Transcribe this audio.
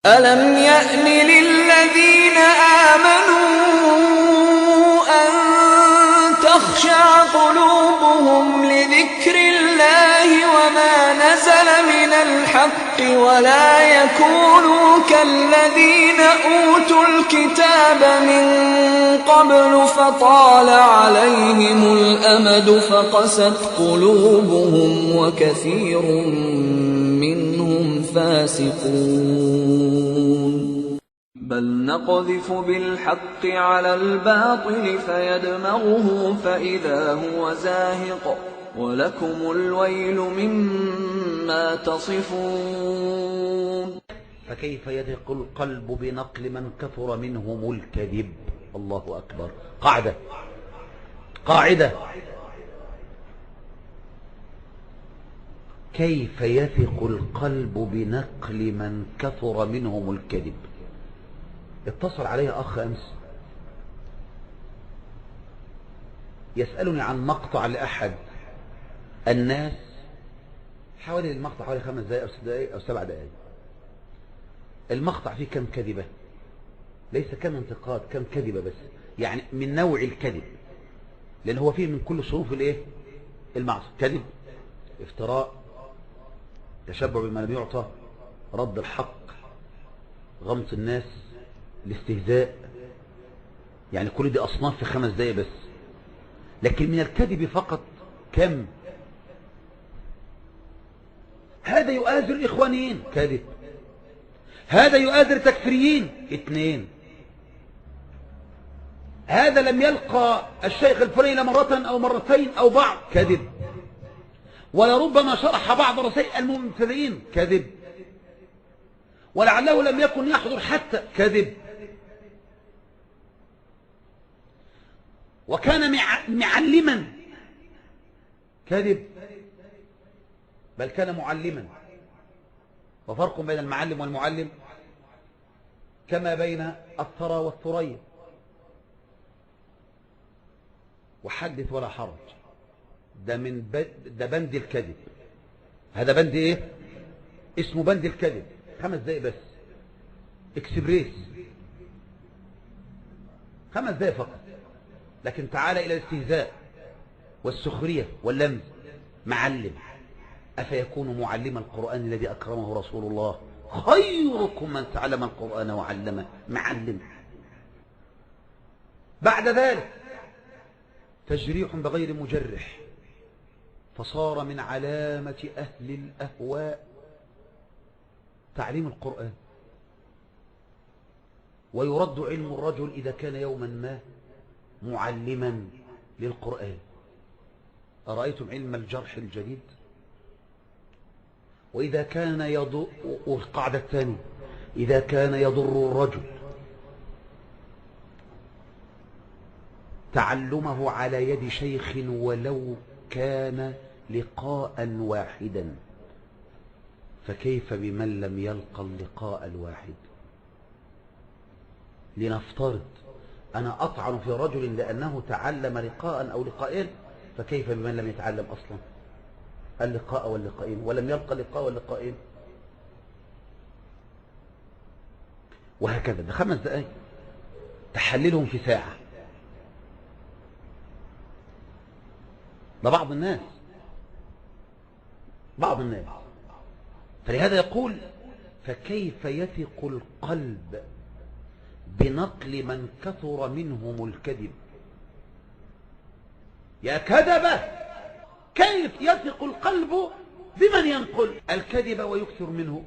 ألم يأن للذين آمنوا أن تخشع قلوبهم لذكر الله وما نزل من الحق ولا يكونوا كالذين أوتوا الكتاب من قبل فطال عليهم الأمد فقست قلوبهم وكثير منهم فاسقون بل نقذف بالحق على الباطل فيدمغه فإذا هو زاهق ولكم الويل مما تصفون فكيف يثق القلب بنقل من كثر منهم الكذب. الله أكبر. قاعدة كيف يثق القلب بنقل من كثر منهم الكذب. اتصل علي أخ أمس يسألني عن مقطع لأحد الناس، حوالي المقطع حوالي 5 دقائق أو 6 دقائق أو 7 دقائق. المقطع فيه كم كذبة، ليس كم انتقاد، كم كذبة بس، يعني من نوع الكذب، لأن هو فيه من كل صنوف المعصية: كذب، افتراء، تشبع بما لم يعطى، رد الحق، غمط الناس، الاستهزاء. يعني كل دي أصناف في 5 دقائق بس. لكن من الكذب فقط كم؟ هذا يؤازر الإخوانيين، كذب. هذا يؤازر التكفيريين، 2. هذا لم يلقى الشيخ الفلاني مرة أو مرتين أو بعض، كذب. ولربما شرح بعض رسائل المبتدئين، كذب. ولعله لم يكن يحضر حتى، كذب. وكان معلما، كذب. بل كان معلما. وفرق بين المعلم والمعلم كما بين الثرى والثريا. وحدث ولا حرج، ده بند الكذب. هذا بند ايه؟ اسمه بند الكذب. 5 دقائق بس، اكسبريس، 5 دقائق فقط. لكن تعال الى الاستهزاء والسخرية واللمز. معلم. أفيكون معلم القرآن الذي أكرمه رسول الله؟ خيركم من تعلم القرآن وعلمه. معلم. بعد ذلك تجريح بغير مجرح، فصار من علامة أهل الأهواء تعليم القرآن. ويرد علم الرجل إذا كان يوما ما معلما للقرآن. أرأيتم علم الجرح الجديد؟ وإذا كان يضر، والقاعدة الثانية، إذا كان يضر الرجل تعلمه على يد شيخ ولو كان لقاء واحدا، فكيف بمن لم يلقى اللقاء الواحد؟ لنفترض أنا أطعن في رجل لأنه تعلم لقاء أو لقاءين، فكيف بمن لم يتعلم أصلا اللقاء واللقاءين ولم يلقى لقاء واللقاءين؟ وهكذا. ب5 دقائق تحللهم في ساعة. ده بعض الناس. فلهذا يقول: فكيف يثق القلب بنقل من كثر منهم الكذب. يا كذبة، كيف يثق القلب بمن ينقل الكذب ويكثر منه؟